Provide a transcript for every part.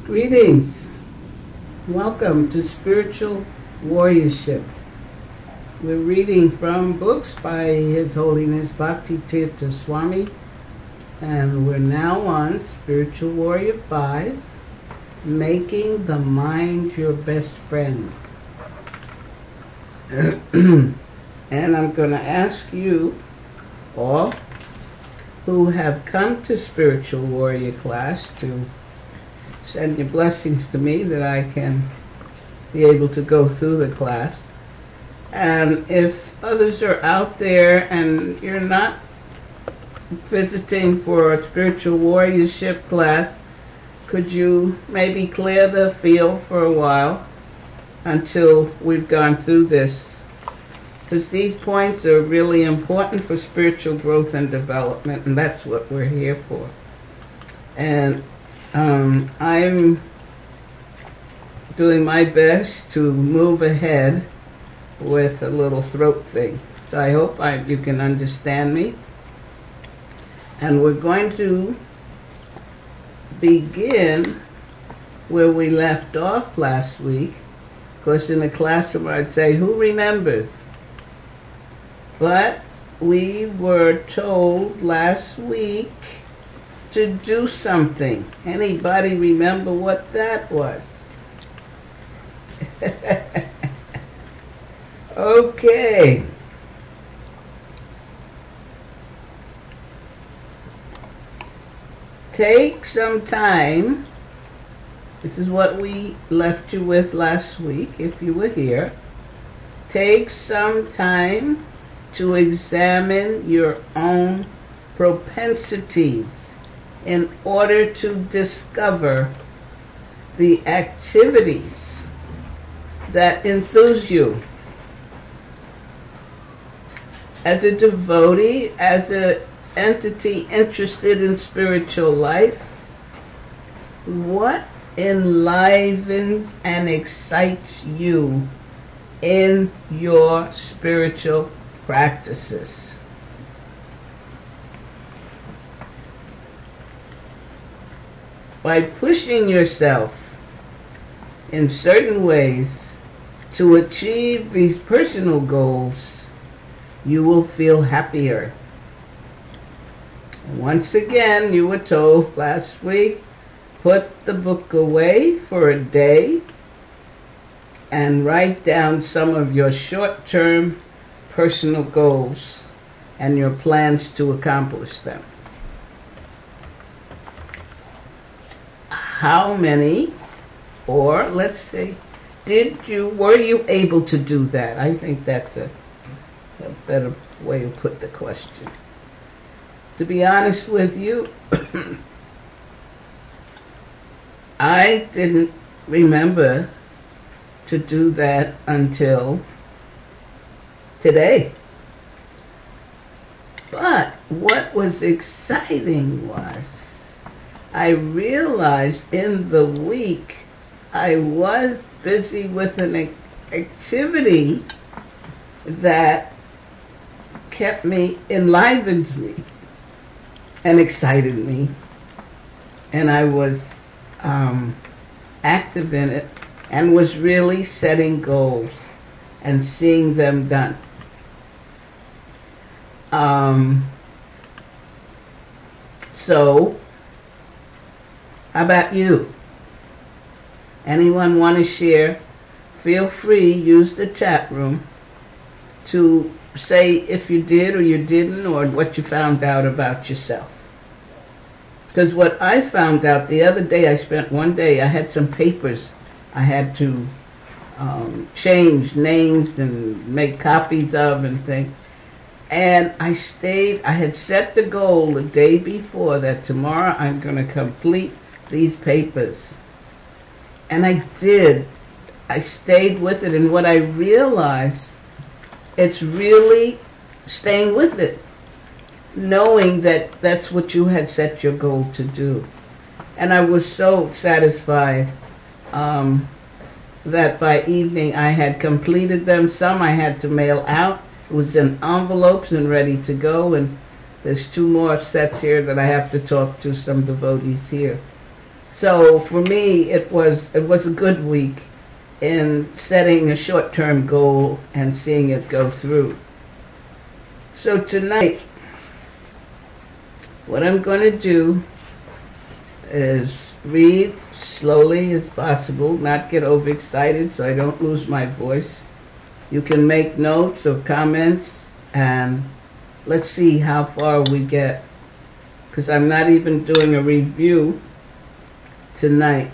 Greetings. Welcome to Spiritual Warriorship. We're reading from books by His Holiness Bhakti Tirtha Swami, and we're now on Spiritual Warrior 5, Making the Mind Your Best Friend. And I'm going to ask you all who have come to Spiritual Warrior class to send your blessings to me that I can be able to go through the class. And if others are out there and you're not visiting for a Spiritual Warriorship class, could you maybe clear the field for a while until we've gone through this? Because these points are really important for spiritual growth and development, and that's what we're here for. And I'm doing my best to move ahead with a little throat thing. So I hope you can understand me. And we're going to begin where we left off last week. Of course, in the classroom I'd say, who remembers? But we were told last week to do something. Anybody remember what that was? Okay. Take some time. This is what we left you with last week, if you were here. Take some time to examine your own propensities in order to discover the activities that enthuse you. As a devotee, as an entity interested in spiritual life, what enlivens and excites you in your spiritual practices? By pushing yourself in certain ways to achieve these personal goals, you will feel happier. Once again, you were told last week, put the book away for a day and write down some of your short-term personal goals and your plans to accomplish them. How many, or let's say, were you able to do that? I think that's a better way to put the question. To be honest with you, I didn't remember to do that until today. But what was exciting was I realized in the week I was busy with an activity that kept me, enlivened me, and excited me. And I was active in it and was really setting goals and seeing them done. So, how about you? Anyone want to share? Feel free, use the chat room to say if you did or you didn't, or what you found out about yourself. Because what I found out the other day, I spent one day, I had some papers I had to change names and make copies of and things. And I had set the goal the day before that tomorrow I'm going to complete these papers. And I did. I stayed with it, and what I realized, it's really staying with it, knowing that that's what you had set your goal to do. And I was so satisfied that by evening I had completed them. Some I had to mail out. It was in envelopes and ready to go, and there's 2 more sets here that I have to talk to some devotees here. So for me, it was a good week in setting a short-term goal and seeing it go through. So tonight, what I'm going to do is read slowly as possible, not get overexcited so I don't lose my voice. You can make notes or comments, and let's see how far we get, because I'm not even doing a review tonight.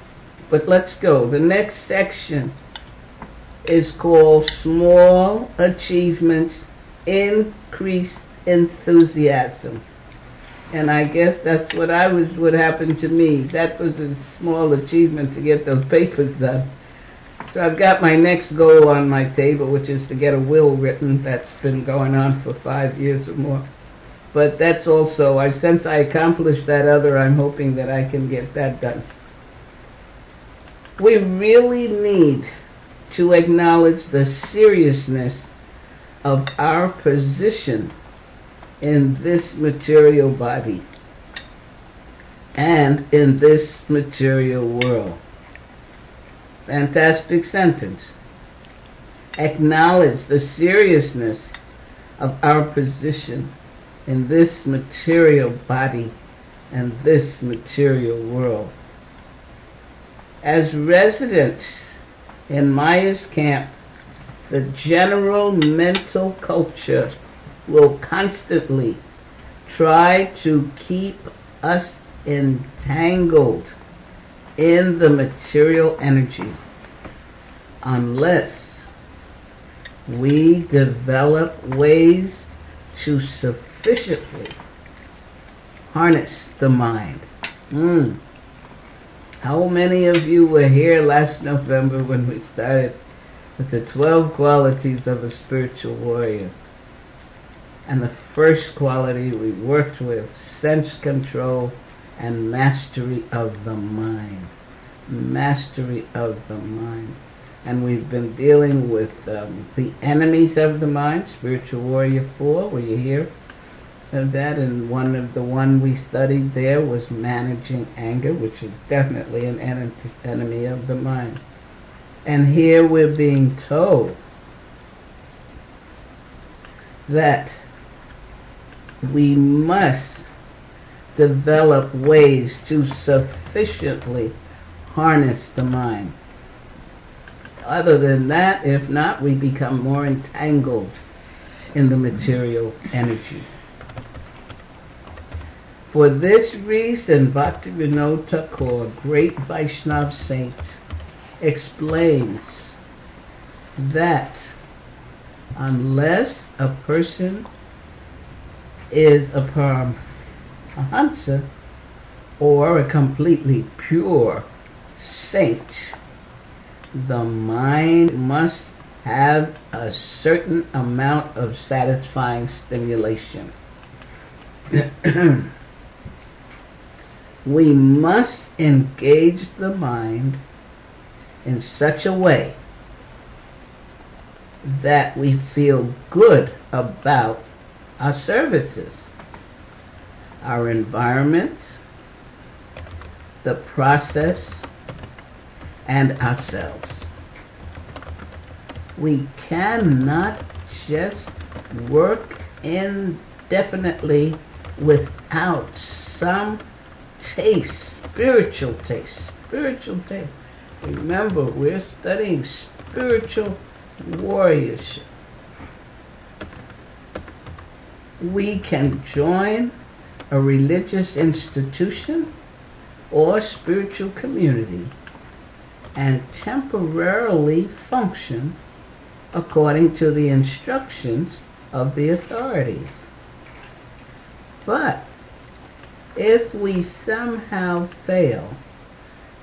But let's go. The next section is called Small Achievements Increase Enthusiasm. And I guess that's what happened to me. That was a small achievement to get those papers done. So I've got my next goal on my table, which is to get a will written. That's been going on for 5 years or more. But that's also, since I accomplished that other, I'm hoping that I can get that done. We really need to acknowledge the seriousness of our position in this material body and in this material world. Fantastic sentence. Acknowledge the seriousness of our position in this material body and this material world. As residents in Maya's camp, the general mental culture will constantly try to keep us entangled in the material energy unless we develop ways to sufficiently harness the mind. How many of you were here last November when we started with the 12 qualities of a spiritual warrior? And the first quality we worked with, sense control and mastery of the mind. Mastery of the mind. And we've been dealing with the enemies of the mind, Spiritual Warrior 4. Were you here of that? And the one we studied there was managing anger, which is definitely an enemy of the mind. And here we're being told that we must develop ways to sufficiently harness the mind. Other than that, if not, we become more entangled in the material energy. For this reason, Bhakti Tirtha, great Vaishnava saint, explains that unless a person is a Paramahansa or a completely pure saint, the mind must have a certain amount of satisfying stimulation. We must engage the mind in such a way that we feel good about our services, our environment, the process, and ourselves. We cannot just work indefinitely without some taste, spiritual taste. Remember, we're studying spiritual warriorship. We can join a religious institution or spiritual community and temporarily function according to the instructions of the authorities. But if we somehow fail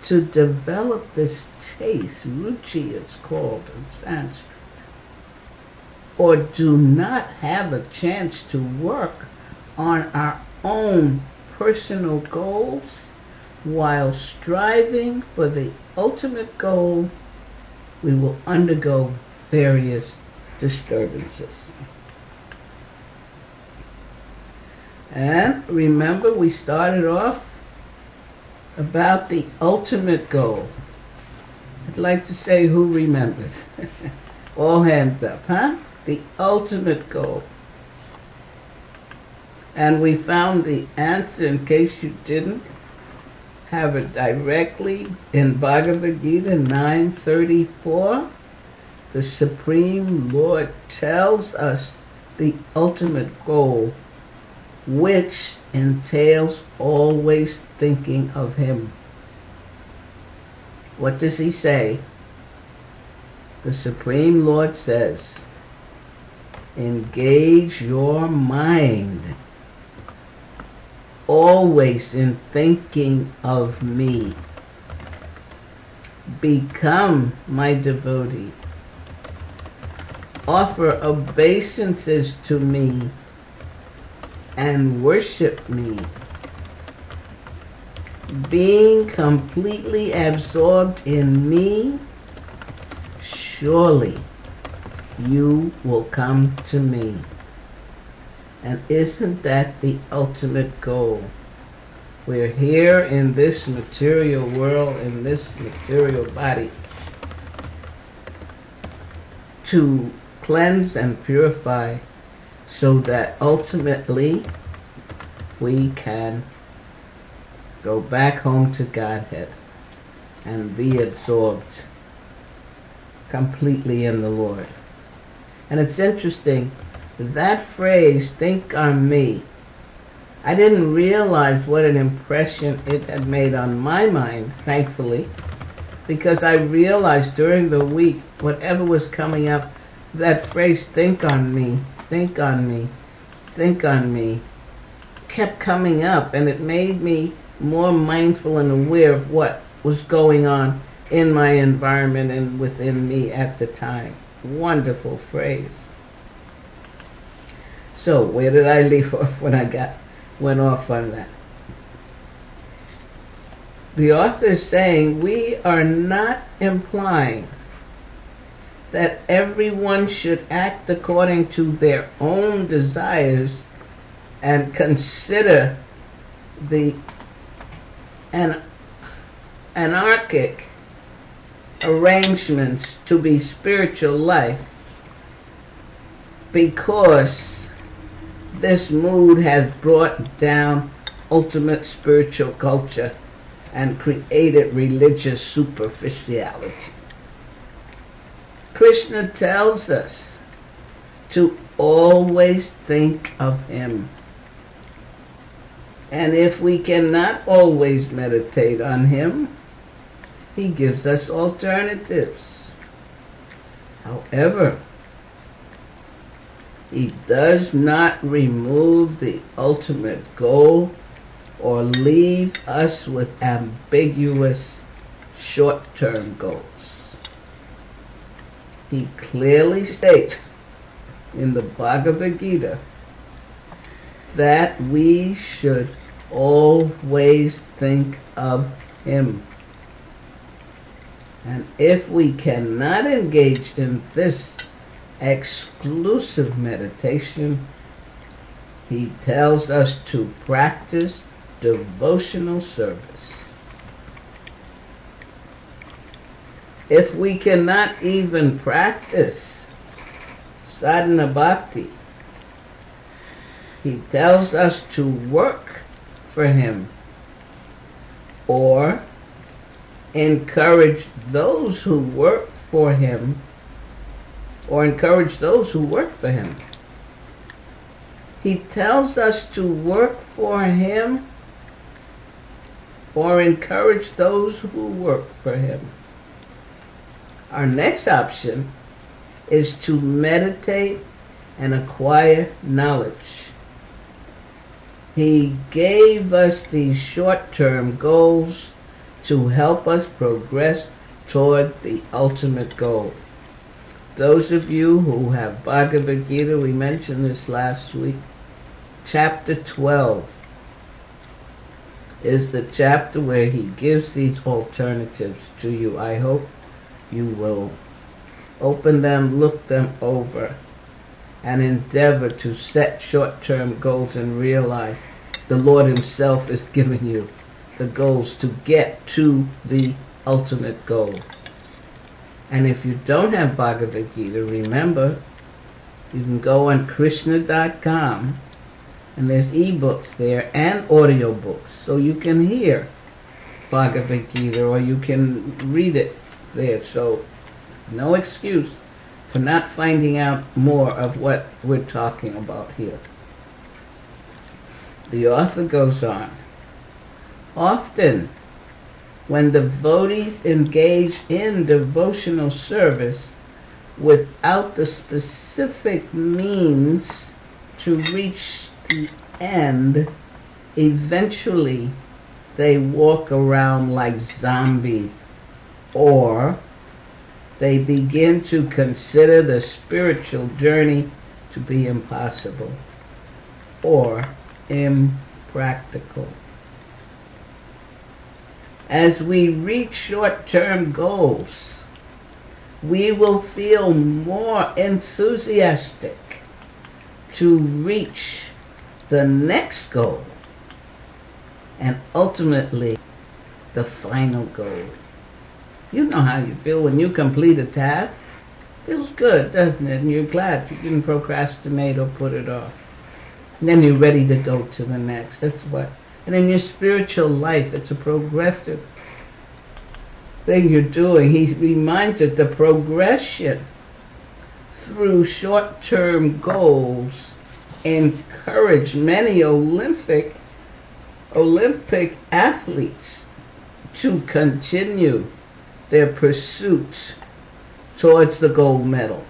to develop this taste, ruchi it's called in Sanskrit, or do not have a chance to work on our own personal goals while striving for the ultimate goal, we will undergo various disturbances. And remember, we started off about the ultimate goal. I'd like to say who remembers. All hands up, huh? The ultimate goal. And we found the answer, in case you didn't have it directly, in Bhagavad Gita 9:34. The Supreme Lord tells us the ultimate goal, which entails always thinking of Him. What does He say? The Supreme Lord says, engage your mind always in thinking of me. Become my devotee. Offer obeisances to me and worship me. Being completely absorbed in me, surely you will come to me. And isn't that the ultimate goal? We're here in this material world, in this material body, to cleanse and purify so that ultimately we can go back home to Godhead and be absorbed completely in the Lord. And it's interesting, that phrase, think on me, I didn't realize what an impression it had made on my mind, thankfully, because I realized during the week, whatever was coming up, that phrase, think on me, think on me, think on me, kept coming up, and it made me more mindful and aware of what was going on in my environment and within me at the time. Wonderful phrase. So, where did I leave off when I went off on that? The author is saying we are not implying that everyone should act according to their own desires and consider the anarchic arrangements to be spiritual life, because this mood has brought down ultimate spiritual culture and created religious superficiality. Krishna tells us to always think of Him. And if we cannot always meditate on Him, He gives us alternatives. However, He does not remove the ultimate goal or leave us with ambiguous short-term goals. He clearly states in the Bhagavad Gita that we should always think of Him. And if we cannot engage in this exclusive meditation, He tells us to practice devotional service. If we cannot even practice sadhana bhakti, He tells us to work for Him or encourage those who work for Him, or encourage those who work for Him. He tells us to work for Him or encourage those who work for Him. Our next option is to meditate and acquire knowledge. He gave us these short-term goals to help us progress toward the ultimate goal. Those of you who have Bhagavad Gita, we mentioned this last week, chapter 12 is the chapter where He gives these alternatives to you. I hope you will open them, look them over, and endeavor to set short-term goals and realize the Lord Himself is giving you the goals to get to the ultimate goal. And if you don't have Bhagavad Gita, remember, you can go on Krishna.com and there's ebooks there and audiobooks, so you can hear Bhagavad Gita or you can read it there. So no excuse for not finding out more of what we're talking about here. The author goes on. Often, when devotees engage in devotional service without the specific means to reach the end, eventually they walk around like zombies, or they begin to consider the spiritual journey to be impossible or impractical. As we reach short-term goals, we will feel more enthusiastic to reach the next goal and ultimately the final goal. You know how you feel when you complete a task. Feels good, doesn't it? And you're glad you didn't procrastinate or put it off. And then you're ready to go to the next. That's what. And in your spiritual life, it's a progressive thing you're doing. He reminds it the progression through short-term goals encourage many Olympic athletes to continue their pursuits towards the gold medal.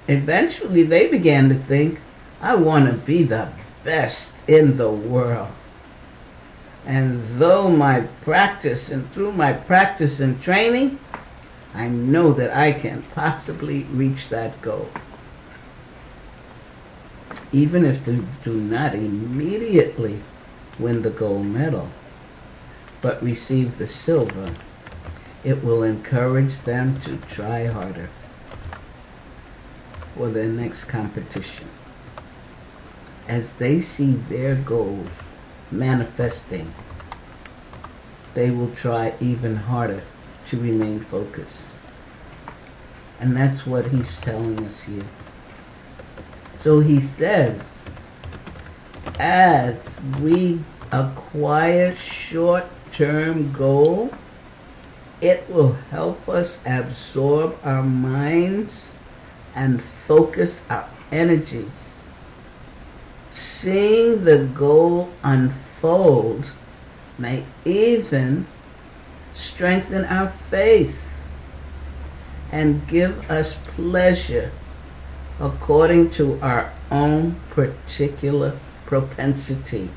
Eventually they began to think, I want to be the best in the world. And through my practice and training, I know that I can possibly reach that goal. Even if they do not immediately win the gold medal, but receive the silver, it will encourage them to try harder for their next competition. As they see their goals manifesting, they will try even harder to remain focused. And that's what he's telling us here. So he says, as we acquire short-term goal, it will help us absorb our minds and focus our energies. Seeing the goal unfold may even strengthen our faith and give us pleasure according to our own particular propensity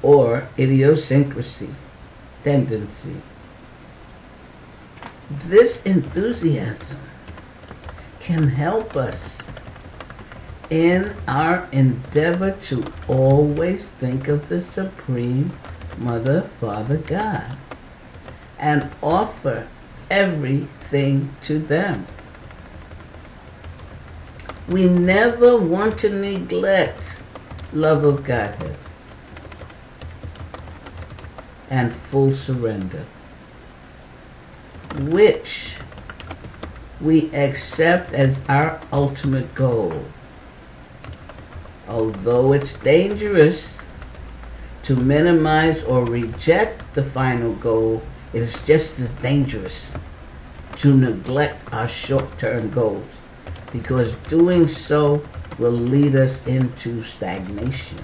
or idiosyncrasy, tendency. This enthusiasm can help us in our endeavor to always think of the Supreme Mother, Father, God, and offer everything to them. We never want to neglect love of Godhead and full surrender, which we accept as our ultimate goal. Although it's dangerous to minimize or reject the final goal, it is just as dangerous to neglect our short-term goals, because doing so will lead us into stagnation.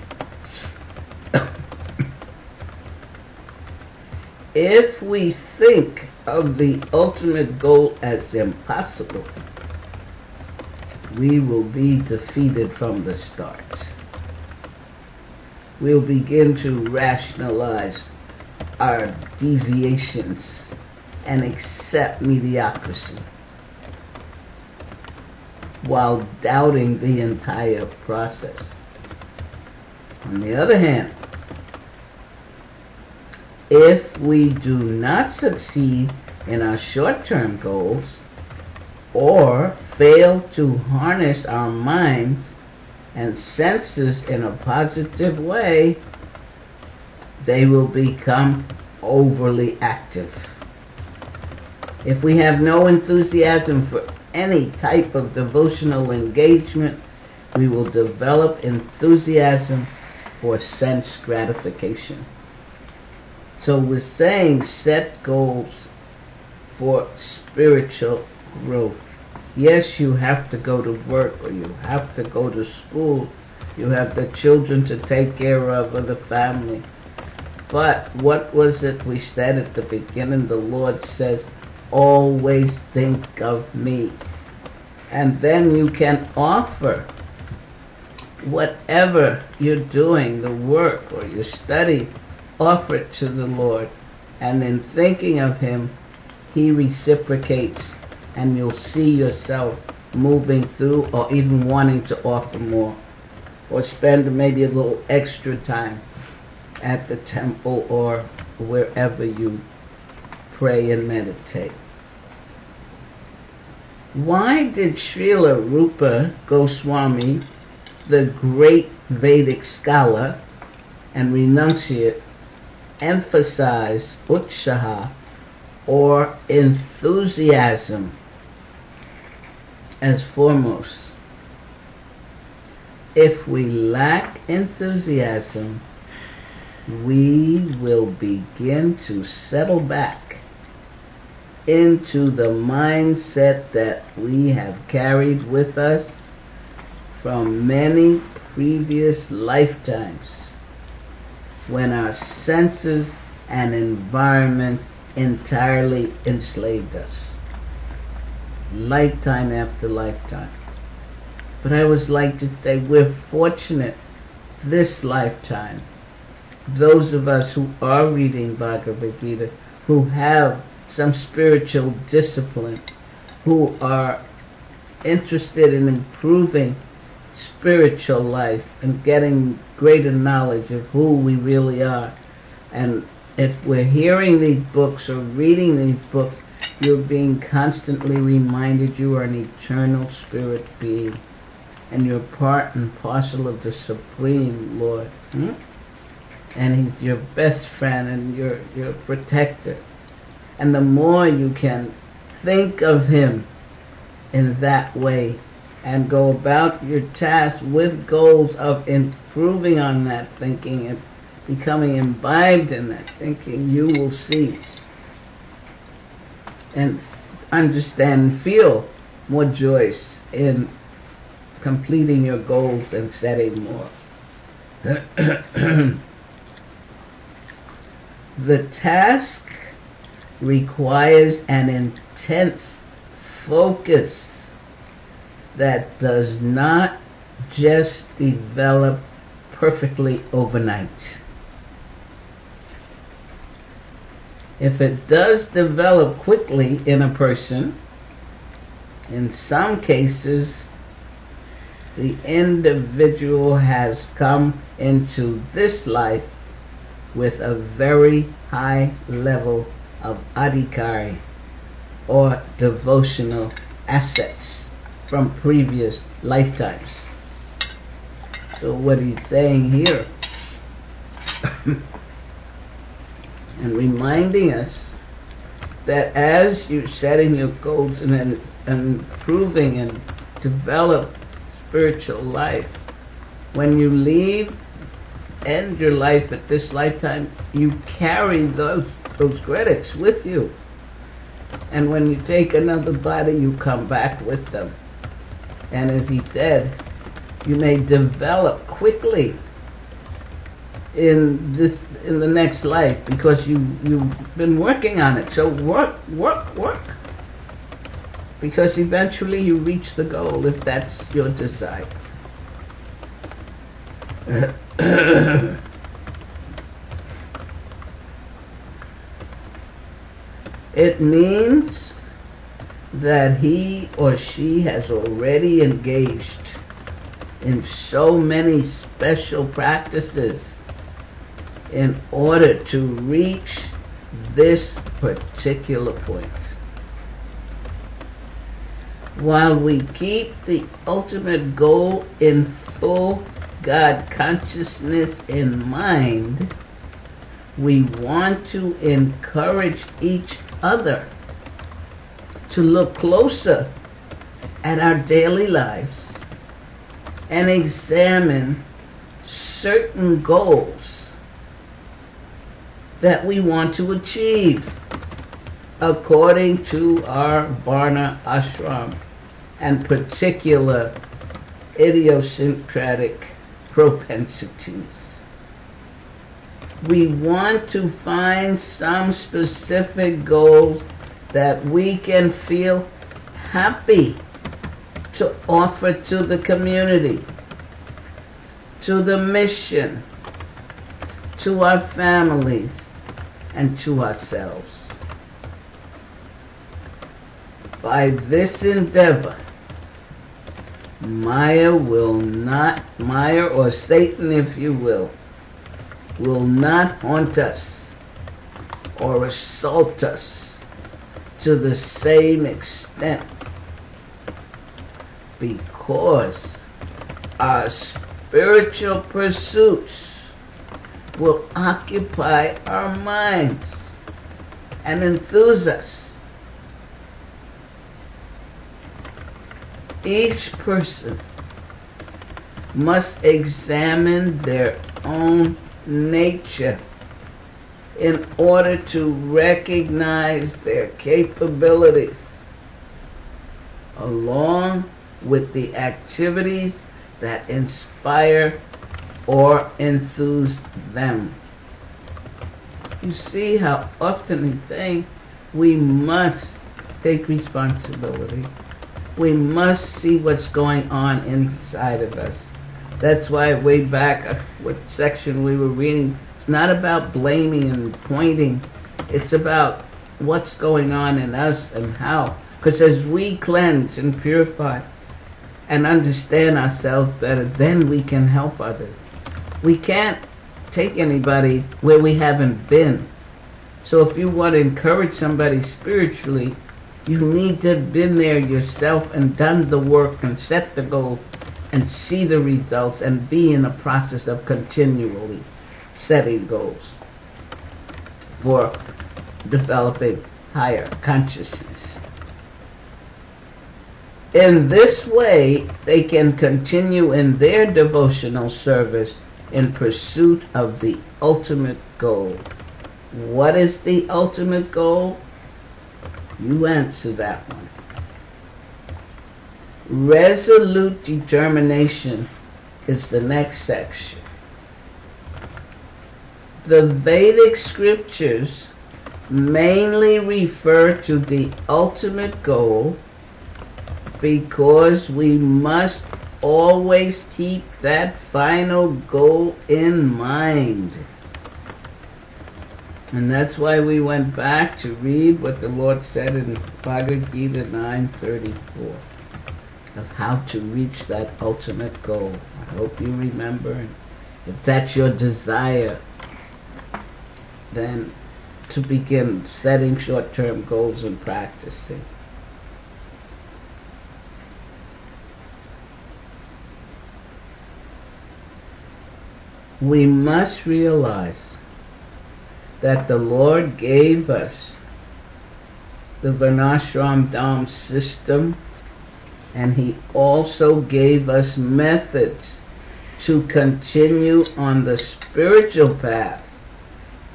If we think of the ultimate goal as impossible, we will be defeated from the start. We'll begin to rationalize our deviations and accept mediocrity, while doubting the entire process. On the other hand, if we do not succeed in our short-term goals, or fail to harness our minds and senses in a positive way, they will become overly active. If we have no enthusiasm for any type of devotional engagement, we will develop enthusiasm for sense gratification. So we're saying set goals for spiritual growth. Yes, you have to go to work, or you have to go to school. You have the children to take care of, or the family. But what was it we said at the beginning? The Lord says, always think of me. And then you can offer whatever you're doing, the work or your study, offer it to the Lord. And in thinking of Him, He reciprocates, and you'll see yourself moving through, or even wanting to offer more, or spend maybe a little extra time at the temple or wherever you pray and meditate. Why did Srila Rupa Goswami, the great Vedic scholar and renunciate, emphasize utsaha, or enthusiasm, as foremost? If we lack enthusiasm, we will begin to settle back into the mindset that we have carried with us from many previous lifetimes, when our senses and environment entirely enslaved us, lifetime after lifetime. But I always like to say we're fortunate this lifetime, those of us who are reading Bhagavad Gita, who have some spiritual discipline, who are interested in improving spiritual life and getting greater knowledge of who we really are. And if we're hearing these books or reading these books, you're being constantly reminded you are an eternal spirit being, and you're part and parcel of the Supreme Lord. And He's your best friend and your protector. And the more you can think of Him in that way and go about your task with goals of improving on that thinking and becoming imbibed in that thinking, you will see and understand and feel more joyous in completing your goals and setting more. The task requires an intense focus that does not just develop perfectly overnight. If it does develop quickly in a person, in some cases the individual has come into this life with a very high level of adhikari, or devotional assets from previous lifetimes. So what he's saying here and reminding us that as you're setting your goals and improving and develop spiritual life, when you end your life at this lifetime, you carry those credits with you. And when you take another body, you come back with them. And as he said, you may develop quickly in the next life because you've been working on it. So work. Because eventually you reach the goal if that's your desire. It means that he or she has already engaged in so many special practices in order to reach this particular point. While we keep the ultimate goal in full God consciousness in mind, we want to encourage each other to look closer at our daily lives and examine certain goals that we want to achieve according to our Varna ashram and particular idiosyncratic propensities. We want to find some specific goals that we can feel happy to offer to the community, to the mission, to our families, and to ourselves. By this endeavor, Maya or Satan, if you will not haunt us or assault us to the same extent, because our spiritual pursuits will occupy our minds and enthuse us. Each person must examine their own nature in order to recognize their capabilities along with the activities that inspire or enthuse them. You see how often we think we must take responsibility. We must see what's going on inside of us. That's why way back, what section we were reading, it's not about blaming and pointing. It's about what's going on in us and how. Because as we cleanse and purify and understand ourselves better, then we can help others. We can't take anybody where we haven't been. So if you want to encourage somebody spiritually, you need to have been there yourself and done the work and set the goals and see the results and be in a process of continually setting goals for developing higher consciousness. In this way, they can continue in their devotional service in pursuit of the ultimate goal. What is the ultimate goal? You answer that one. Resolute determination is the next section. The Vedic scriptures mainly refer to the ultimate goal because we must always keep that final goal in mind. And that's why we went back to read what the Lord said in Bhagavad Gita 9:34 of how to reach that ultimate goal. I hope you remember. And if that's your desire, then to begin setting short-term goals and practicing. We must realize that the Lord gave us the Varnashram Dham system, and He also gave us methods to continue on the spiritual path,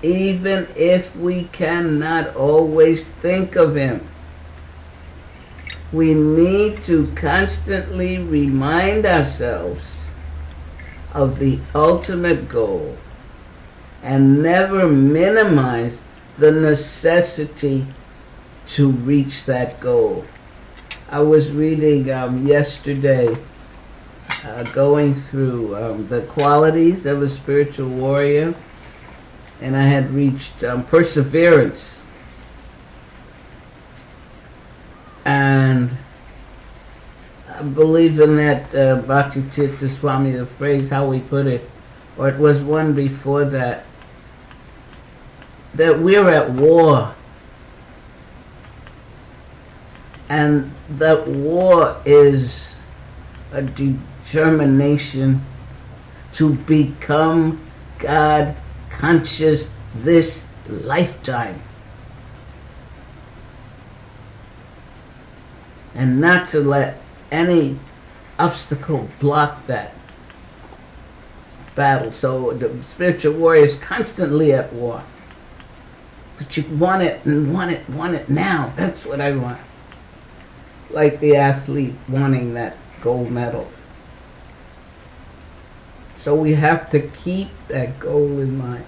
even if we cannot always think of Him. We need to constantly remind ourselves of the ultimate goal and never minimize the necessity to reach that goal. I was reading yesterday, going through the qualities of a spiritual warrior, and I had reached perseverance. And I believe in that Bhakti Tirtha Swami, the phrase, how we put it, or it was one before that we're at war. And that war is a determination to become God conscious this lifetime. And not to let any obstacle block that battle. So the spiritual warrior is constantly at war. But you want it and want it now. That's what I want. Like the athlete wanting that gold medal. So we have to keep that goal in mind.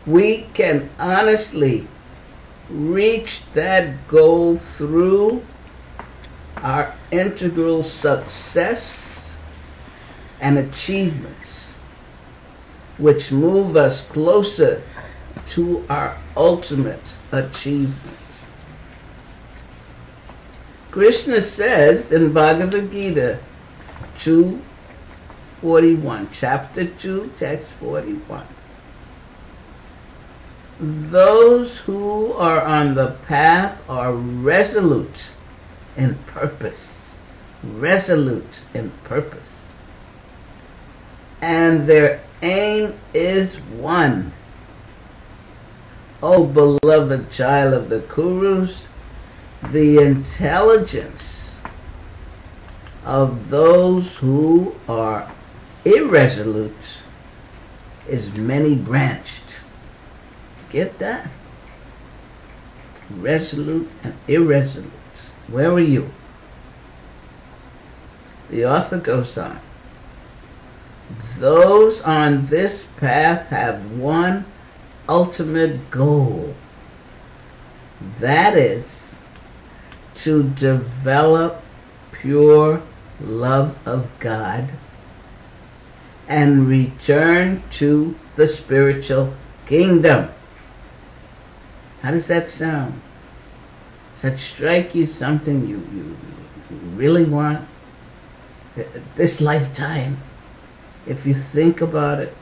We can honestly reach that goal through our integral success and achievements, which move us closer to our ultimate achievement. Krishna says in Bhagavad Gita 2:41, chapter 2, text 41, those who are on the path are resolute in purpose, and their aim is one. O beloved child of the Kurus, the intelligence of those who are irresolute is many-branched. Get that? Resolute and irresolute. Where are you? The author goes on. Those on this path have one ultimate goal. That is to develop pure love of God and return to the spiritual kingdom. How does that sound? Does that strike you something you really want? This lifetime, if you think about it,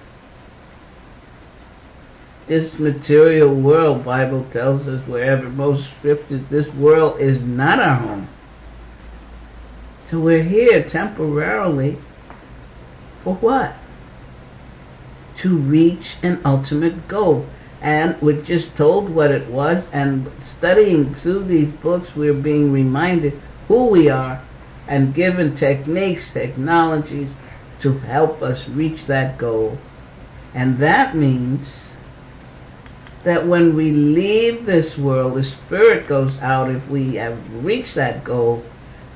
this material world, Bible tells us wherever most scriptures, this world is not our home. So we're here temporarily for what? To reach an ultimate goal. And we're just told what it was, and studying through these books we're being reminded who we are and given techniques, technologies to help us reach that goal. And that means that when we leave this world, the spirit goes out. If we have reached that goal,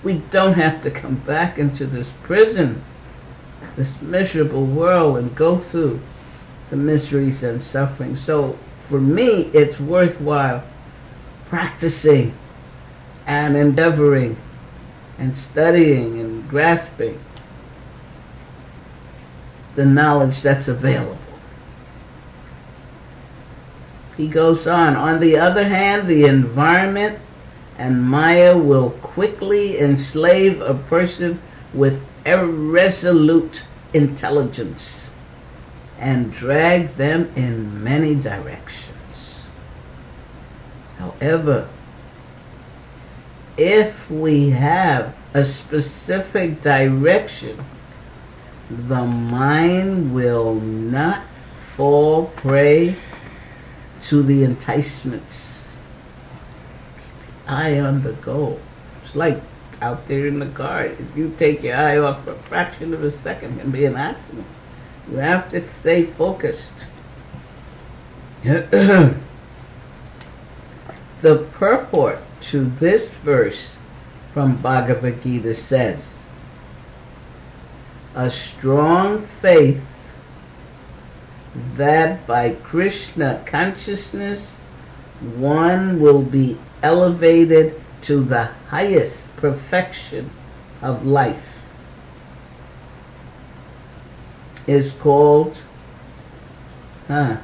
we don't have to come back into this prison, this miserable world, and go through the miseries and suffering. So for me, it's worthwhile practicing and endeavoring and studying and grasping the knowledge that's available. He goes on the other hand, the environment and Maya will quickly enslave a person with irresolute intelligence and drag them in many directions. However, if we have a specific direction, the mind will not fall prey to the enticements. Eye on the goal. It's like out there in the car. If you take your eye off for a fraction of a second, it can be an accident. You have to stay focused. The purport to this verse from Bhagavad Gita says, a strong faith that by Krishna consciousness one will be elevated to the highest perfection of life is called, I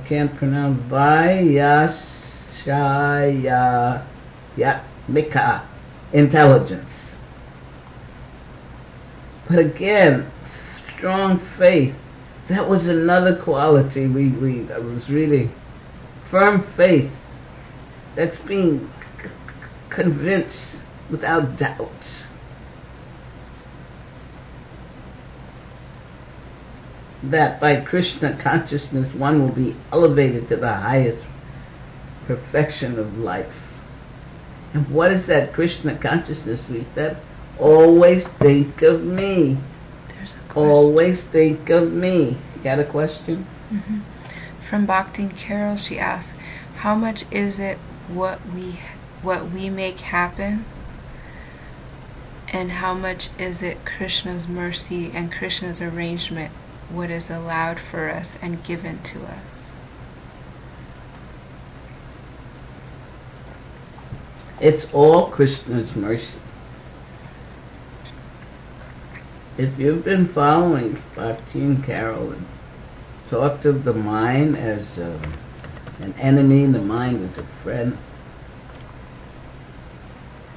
can't pronounce, Vayashayamika intelligence. But again, strong faith, that was another quality I was reading. Firm faith, that's being convinced without doubts. that by Krishna consciousness one will be elevated to the highest perfection of life. And what is that Krishna consciousness? We said, always think of me. There's a question. Always think of me. You got a question? Mm-hmm. From Bhakti Carol, she asks, how much is it what we make happen? And how much is it Krishna's mercy and Krishna's arrangement, what is allowed for us and given to us? It's all Krishna's mercy. If you've been following Bhakti and Carol and talked of the mind as an enemy, the mind as a friend,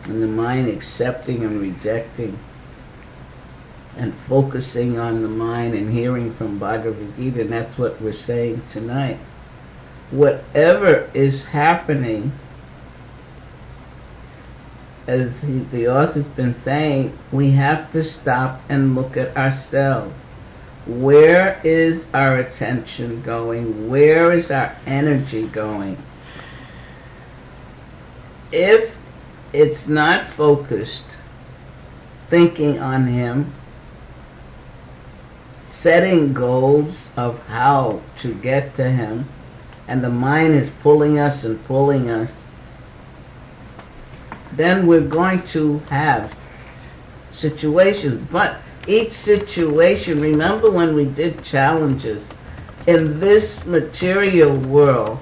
and the mind accepting and rejecting, and focusing on the mind and hearing from Bhagavad Gita, and that's what we're saying tonight. Whatever is happening, as the author's been saying, we have to stop and look at ourselves. Where is our attention going? Where is our energy going? If it's not focused, thinking on Him, setting goals of how to get to Him, and the mind is pulling us and pulling us, then we're going to have situations. But each situation, remember when we did challenges, in this material world,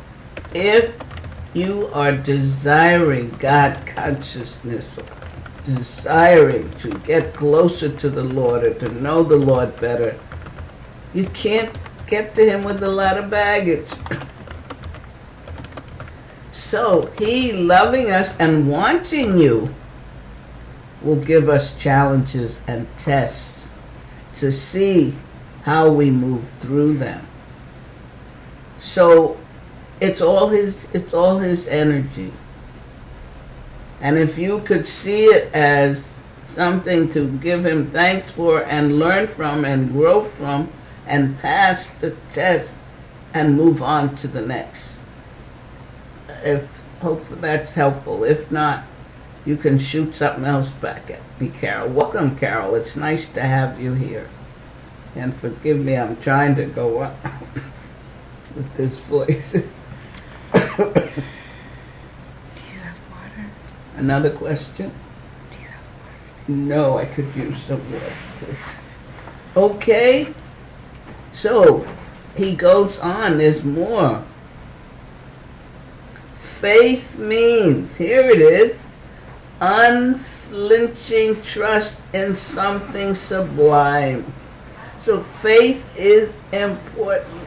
if you are desiring God consciousness, desiring to get closer to the Lord or to know the Lord better, you can't get to Him with a lot of baggage. So He, loving us and wanting you, will give us challenges and tests to see how we move through them. So it's all his energy. And if you could see it as something to give Him thanks for and learn from and grow from and pass the test and move on to the next. Hopefully that's helpful. If not, you can shoot something else back at me, Carol. Welcome, Carol. It's nice to have you here. And forgive me, I'm trying to go up with this voice. Do you have water? Another question? Do you have water? No, I could use some water, please. Okay. So, he goes on. There's more. Faith means, here it is, unflinching trust in something sublime. So faith is important.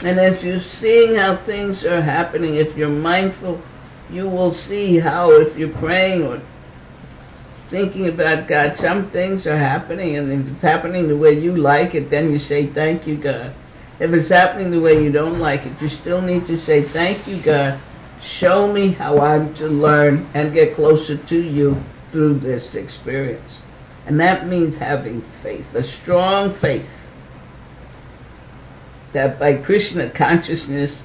And as you're seeing how things are happening, if you're mindful, you will see how, if you're praying or thinking about God, some things are happening, and if it's happening the way you like it, then you say, thank you, God. If it's happening the way you don't like it, you still need to say, thank you, God. Show me how I'm to learn and get closer to you through this experience. And that means having faith, a strong faith, that by Krishna consciousness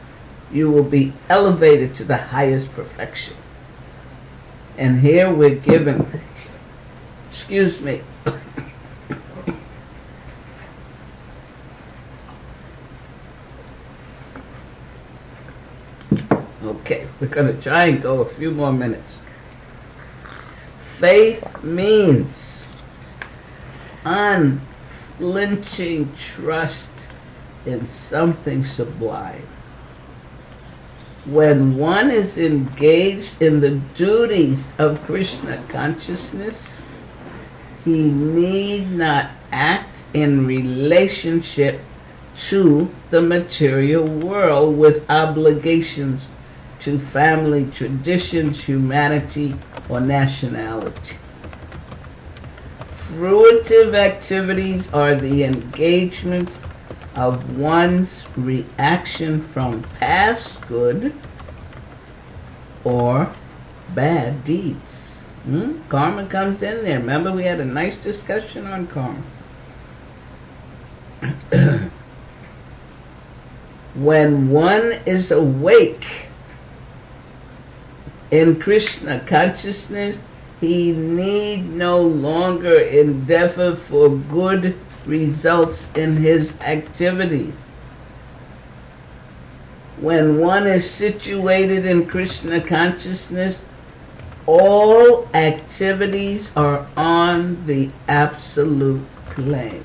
you will be elevated to the highest perfection. And here we're given, excuse me, okay, we're going to try and go a few more minutes. Faith means unflinching trust in something sublime. When one is engaged in the duties of Krishna consciousness, he need not act in relationship to the material world with obligations to family, traditions, humanity, or nationality. Fruitive activities are the engagement of one's reaction from past good or bad deeds. Karma comes in there. Remember we had a nice discussion on karma. when one is awake in Krishna consciousness, he need no longer endeavor for good results in his activities. When one is situated in Krishna consciousness, all activities are on the absolute plane,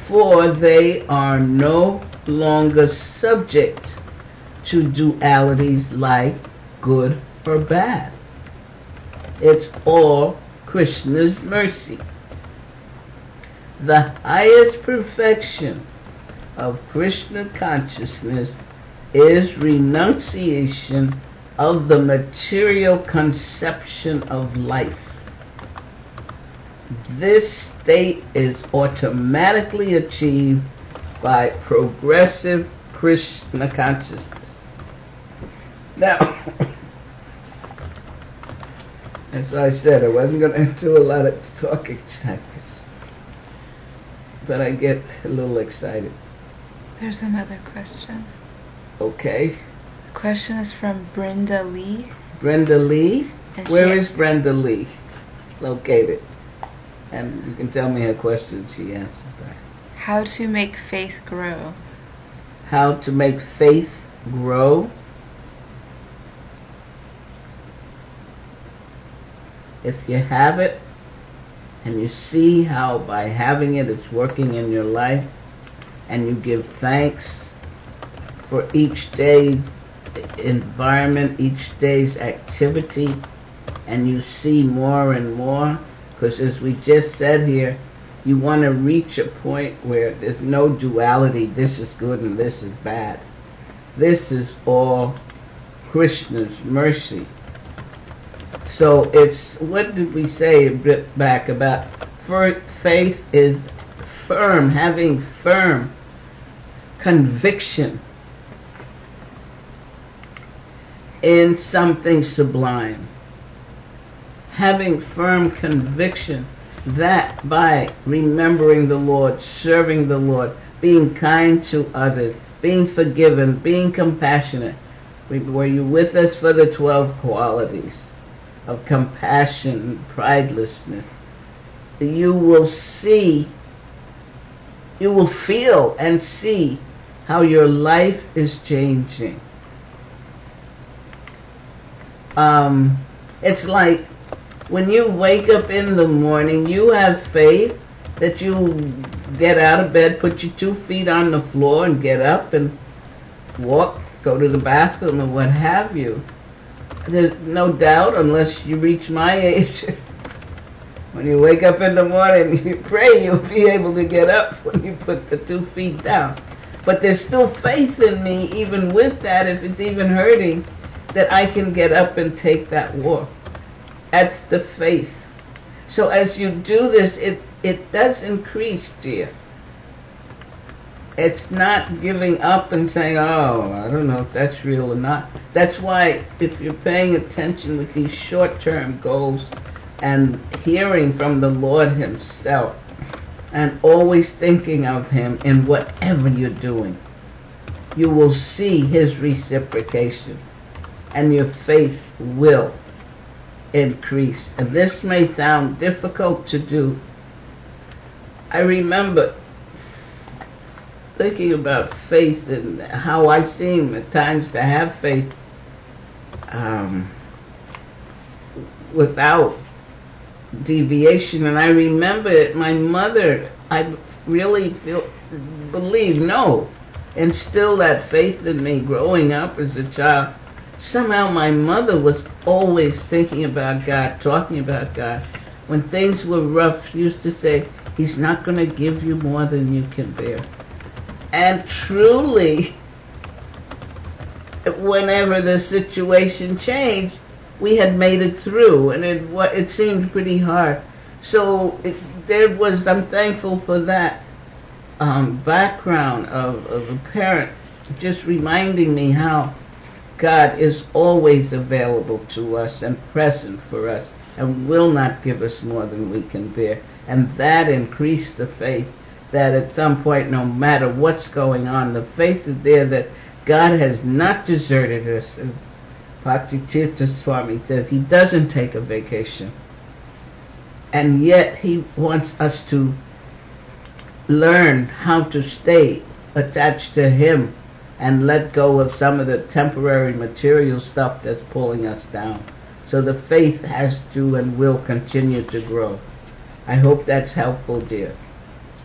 for they are no longer subject to dualities like good or bad. It's all Krishna's mercy. The highest perfection of Krishna consciousness is renunciation of the material conception of life. This state is automatically achieved by progressive Krishna consciousness. Now, as I said, I wasn't going to do a lot of talking tactics, but I get a little excited. There's another question. Okay. The question is from Brenda Lee. Brenda Lee? And Where is Brenda Lee located? And you can tell me her question, she answered that. How to make faith grow. How to make faith grow? If you have it, and you see how by having it it's working in your life, and you give thanks for each day's environment, each day's activity, and you see more and more, because as we just said here, you want to reach a point where there's no duality, this is good and this is bad. This is all Krishna's mercy. So it's, what did we say a bit back about faith is firm, having firm conviction in something sublime. Having firm conviction that by remembering the Lord, serving the Lord, being kind to others, being forgiven, being compassionate. Were you with us for the 12 qualities of compassion and pridelessness? You will see, you will feel and see how your life is changing. It's like when you wake up in the morning, you have faith that you get out of bed, put your 2 feet on the floor and get up and walk, go to the bathroom or what have you. There's no doubt, unless you reach my age, when you wake up in the morning and you pray, you'll be able to get up when you put the 2 feet down. But there's still faith in me, even with that, if it's even hurting, that I can get up and take that walk. That's the faith. So as you do this, it does increase, dear. It's not giving up and saying, oh, I don't know if that's real or not. That's why if you're paying attention with these short-term goals and hearing from the Lord himself and always thinking of him in whatever you're doing, you will see his reciprocation and your faith will increase. And this may sound difficult to do. I remember thinking about faith and how I seem at times to have faith without deviation. And I remember it, my mother, I really believe, instilled that faith in me growing up as a child. Somehow my mother was always thinking about God, talking about God. When things were rough, she used to say, he's not going to give you more than you can bear. And truly, whenever the situation changed, we had made it through, and it seemed pretty hard. So I'm thankful for that background of a parent just reminding me how God is always available to us and present for us, and will not give us more than we can bear. And that increased the faith. that at some point, no matter what's going on, the faith is there that God has not deserted us. As Bhakti Tirtha Swami says, he doesn't take a vacation. And yet he wants us to learn how to stay attached to him and let go of some of the temporary material stuff that's pulling us down. So the faith has to and will continue to grow. I hope that's helpful, dear.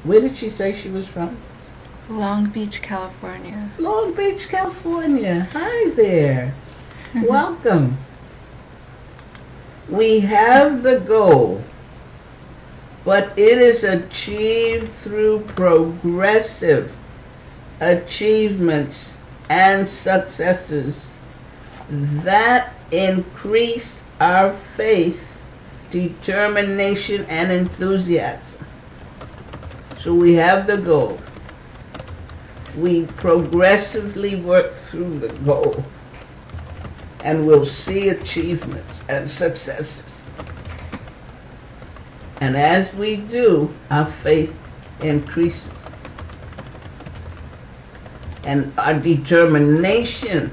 Where did she say she was from? Long Beach, California. Long Beach, California. Hi there. Welcome. We have the goal, but it is achieved through progressive achievements and successes that increase our faith, determination, and enthusiasm. So we have the goal. We progressively work through the goal, and we'll see achievements and successes. And as we do, our faith increases. And our determination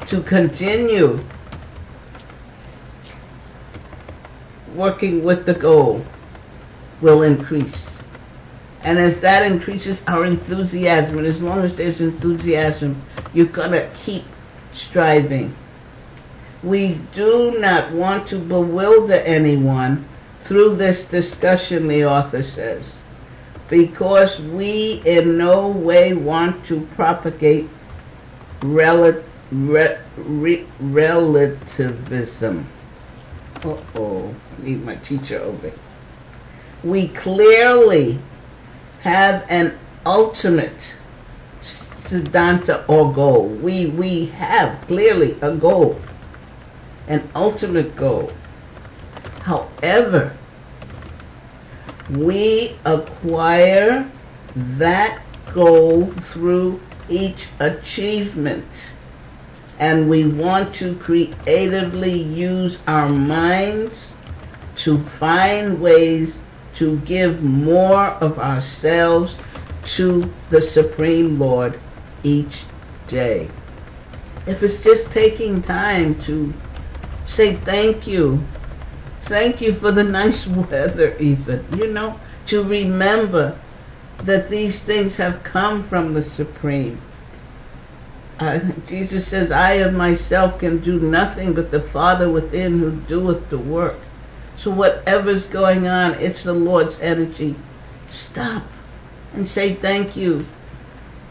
to continue working with the goal will increase. And as that increases, our enthusiasm, and as long as there's enthusiasm, you're going to keep striving. We do not want to bewilder anyone through this discussion, the author says, because we in no way want to propagate relativism. Uh-oh, I need my teacher over here. We clearly have an ultimate siddhanta or goal. We have clearly a goal, an ultimate goal. However, we acquire that goal through each achievement, and we want to creatively use our minds to find ways to give more of ourselves to the Supreme Lord each day. If it's just taking time to say thank you for the nice weather even, to remember that these things have come from the Supreme. Jesus says, I of myself can do nothing but the Father within who doeth the work. So whatever's going on, it's the Lord's energy. Stop and say thank you.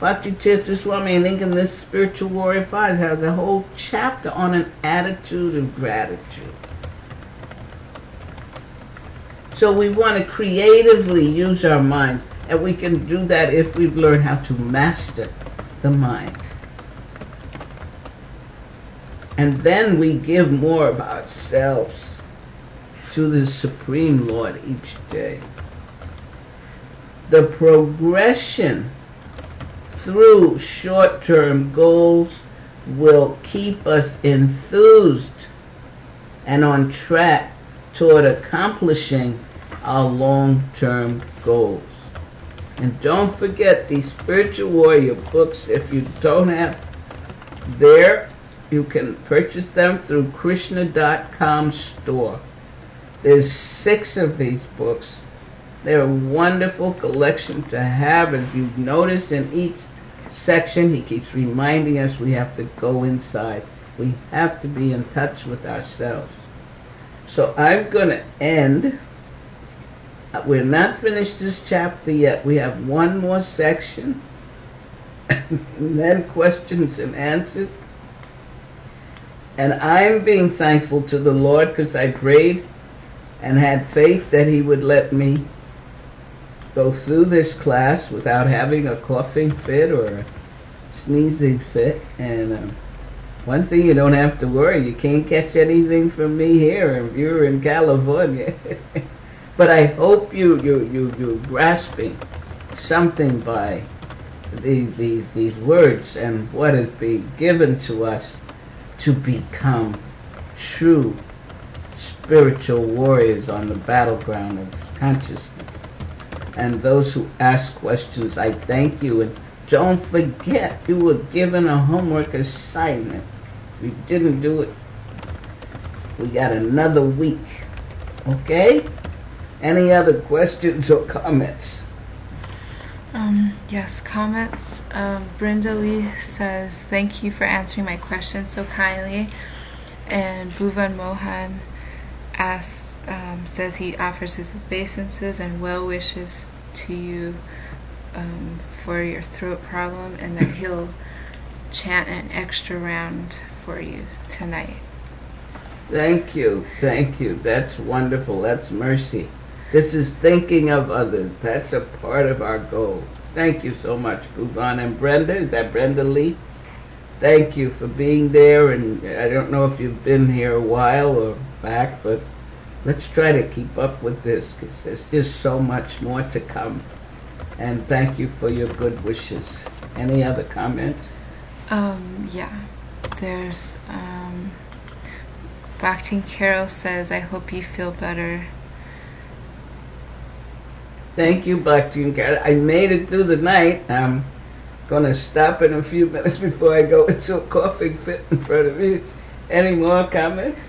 Bhakti Tirtha Swami, I think in this Spiritual Warrior 5, has a whole chapter on an attitude of gratitude. So we want to creatively use our minds, and we can do that if we've learned how to master the mind. And then we give more of ourselves to the Supreme Lord each day. The progression through short-term goals will keep us enthused and on track toward accomplishing our long-term goals. And don't forget these Spiritual Warrior books. If you don't have there, you can purchase them through Krishna.com store. There's 6 of these books. They're a wonderful collection to have. As you've noticed in each section, he keeps reminding us we have to go inside. We have to be in touch with ourselves. So I'm going to end. We're not finished this chapter yet. We have one more section. And then questions and answers. And I'm being thankful to the Lord because I prayed and had faith that he would let me go through this class without having a coughing fit or a sneezing fit. And one thing you don't have to worry, you can't catch anything from me here if you're in California. But I hope you're grasping something by these words and what is being given to us to become true spiritual warriors on the battleground of consciousness. And those who ask questions, I thank you. And don't forget, you were given a homework assignment. If you didn't do it, we got another week. Okay? Any other questions or comments? Yes, comments. Brenda Lee says, thank you for answering my questions so kindly. And Bhuvan Mohan asks, says he offers his obeisances and well wishes to you for your throat problem, and that he'll chant an extra round for you tonight. Thank you. Thank you. That's wonderful. That's mercy. This is thinking of others. That's a part of our goal. Thank you so much, Bhuvan. And Brenda, is that Brenda Lee? Thank you for being there. And I don't know if you've been here a while or back, but let's try to keep up with this, because there's just so much more to come. And thank you for your good wishes. Any other comments? Yeah. There's, Bhakti Carol says, I hope you feel better. Thank you, Bhakti and Carol. I made it through the night. I'm going to stop in a few minutes before I go into a coughing fit in front of me. Any more comments?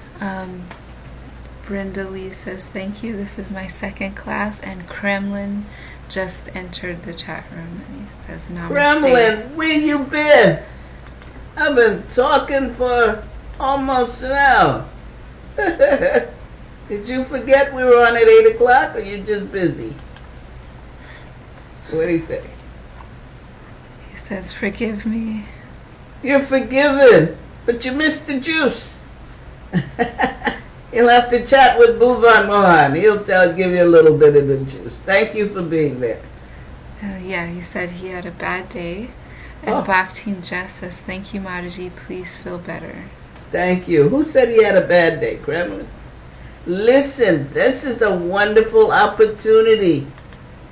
Brenda Lee says, thank you. This is my second class. And Kremlin just entered the chat room, and he says, namaste. Kremlin, where you been? I've been talking for almost an hour. Did you forget we were on at 8 o'clock, or you just busy? What do you think? He says, forgive me. You're forgiven, but you missed the juice. You'll have to chat with Bhuvan Mohan. He'll give you a little bit of the juice. Thank you for being there. Yeah, he said he had a bad day. And Bhakti Jess says, thank you, Mataji. Please feel better. Thank you. Who said he had a bad day, Kremlin? Listen, this is a wonderful opportunity.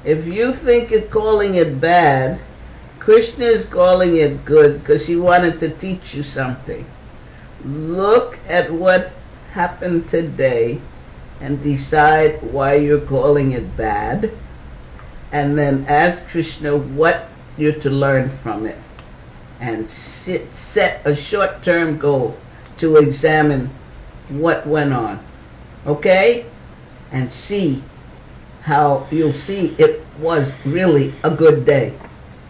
If you think it's calling it bad, Krishna is calling it good because he wanted to teach you something. Look at what happened today and decide why you're calling it bad, and then ask Krishna what you're to learn from it, and set a short-term goal to examine what went on. Okay? And see how you'll see it was really a good day.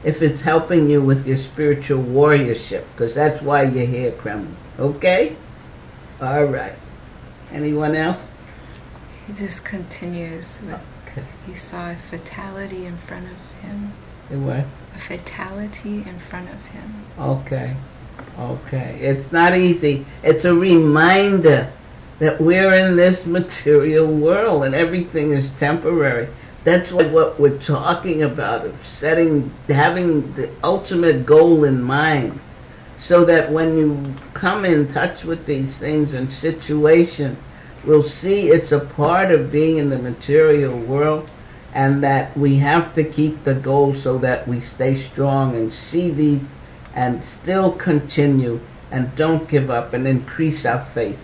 If it's helping you with your spiritual warriorship, because that's why you're here, Kremlin. Okay? All right. Anyone else? He just continues with, he saw a fatality in front of him. A what? A fatality in front of him. Okay. Okay. It's not easy. It's a reminder that we're in this material world and everything is temporary. That's what we're talking about, of having the ultimate goal in mind, so that when you come in touch with these things and situations, we'll see it's a part of being in the material world, and that we have to keep the goal so that we stay strong and see and still continue and don't give up and increase our faith.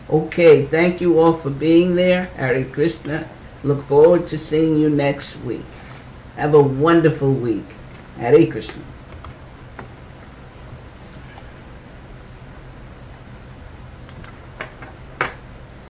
Okay, thank you all for being there. Hare Krishna. Look forward to seeing you next week. Have a wonderful week. Hare Krishna.